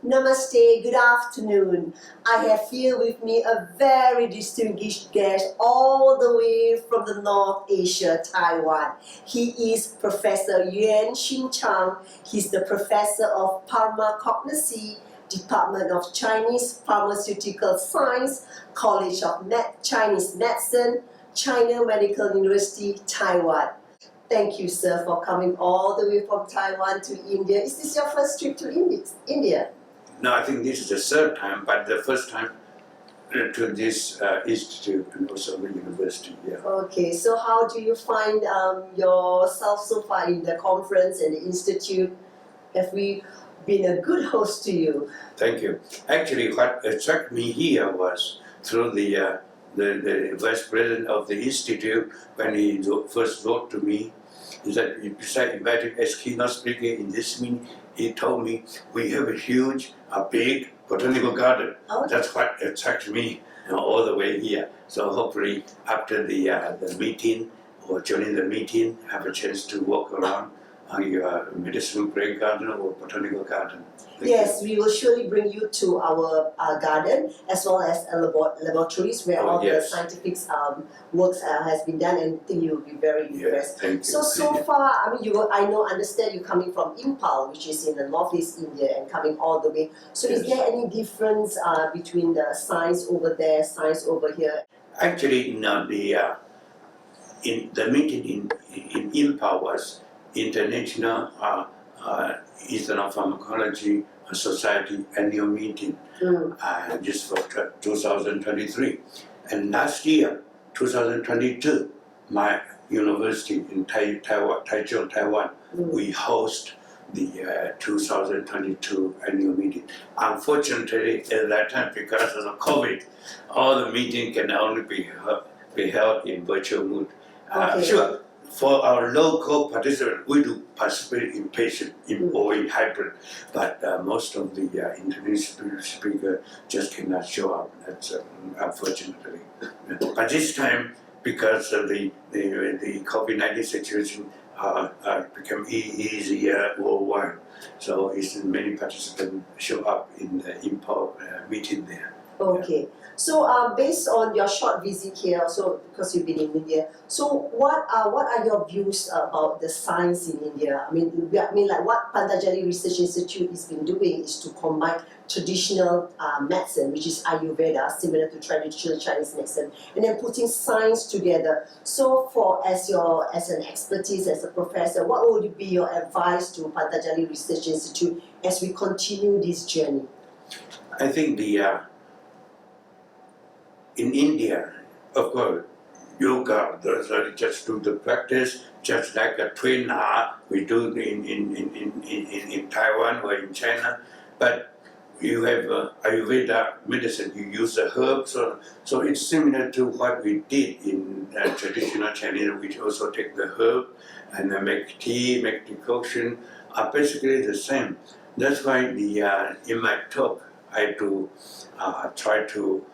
Namaste, good afternoon. I have here with me a very distinguished guest all the way from the North Asia, Taiwan. He is Professor Yuan Chang. He's the Professor of Pharmacology, Department of Chinese Pharmaceutical Science, College of Chinese Medicine, China Medical University, Taiwan. Thank you, sir, for coming all the way from Taiwan to India. Is this your first trip to India? No, I think this is the third time, but the first time to this institute and also the university. Yeah. Okay, so how do you find yourself so far in the conference and the institute? Have we been a good host to you? Thank you. Actually, what attracted me here was through the vice president of the institute when he first wrote to me. Is that besides inviting as keynote speaker in this meeting, he told me we have a huge, big botanical garden. Oh. That's what attracted me all the way here. So hopefully after the meeting or during the meeting, have a chance to walk around on your medicinal brain garden or botanical garden. Yes, we will surely bring you to our garden as well as laboratories where all the scientific works has been done, and I think you will be very impressed. Thank you. So far, I mean, understand you're coming from Impal, which is in the northeast India, and coming all the way. So is there any difference between the science over there, science over here? Actually, no, in the meeting in Impal was International Ethnopharmacology Society annual meeting, just for 2023. And last year, 2022, my university in Taichung, Taiwan, we host the 2022 annual meeting. Unfortunately, at that time, because of the COVID, all the meetings can only be held in virtual mode. Okay. Sure. For our local participants, we do participate in patient or in hybrid, but most of the international speakers just cannot show up. That's unfortunately. But this time, because of the COVID-19 situation, become easier worldwide. So it's many participants show up in the Impal meeting there. Okay. So based on your short visit here, also because you've been in India, so what are your views about the science in India? I mean, like what Patanjali Research Institute has been doing is to combine traditional medicine, which is Ayurveda, similar to traditional Chinese medicine, and then putting science together. So as an expertise, as a professor, what would be your advice to Patanjali Research Institute as we continue this journey? I think in India, of course, yoga, just do the practice, just like a trainer we do in Taiwan or in China. But you have Ayurveda medicine, you use the herbs, so it's similar to what we did in traditional Chinese. We also take the herb and make tea, make decoction, are basically the same. That's why in my talk, I do try to,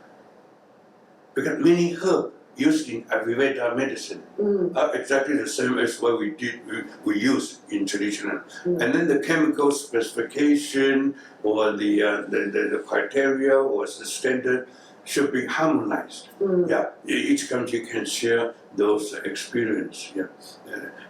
because many herbs used in Ayurveda medicine are exactly the same as what we use in traditional. And then the chemical specification or the criteria or the standard should be harmonized. Yeah, each country can share those experience. Yeah,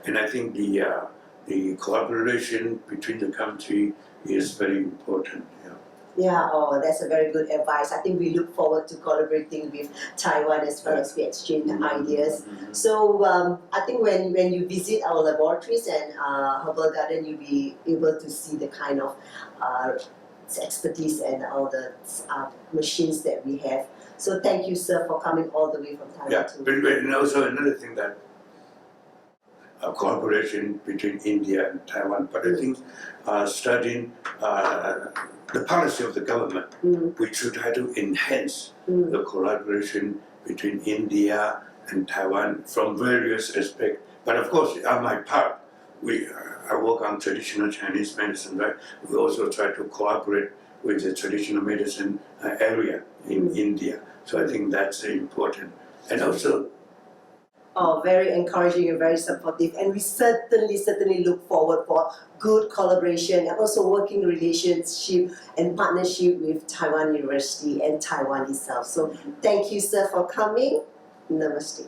and I think the collaboration between the country is very important. Yeah. Yeah, that's a very good advice. I think we look forward to collaborating with Taiwan as well as we exchange ideas. So I think when you visit our laboratories and herbal garden, you'll be able to see the kind of expertise and all the machines that we have. So thank you, sir, for coming all the way from Taiwan. Yeah, and also another thing that cooperation between India and Taiwan, but I think studying the policy of the government, we should try to enhance the collaboration between India and Taiwan from various aspects. But of course, on my part, I work on traditional Chinese medicine, right? We also try to cooperate with the traditional medicine area in India. So I think that's important. And also, Oh, very encouraging and very supportive. And we certainly look forward for good collaboration and also working relationship and partnership with Taiwan University and Taiwan itself. So thank you, sir, for coming. Namaste.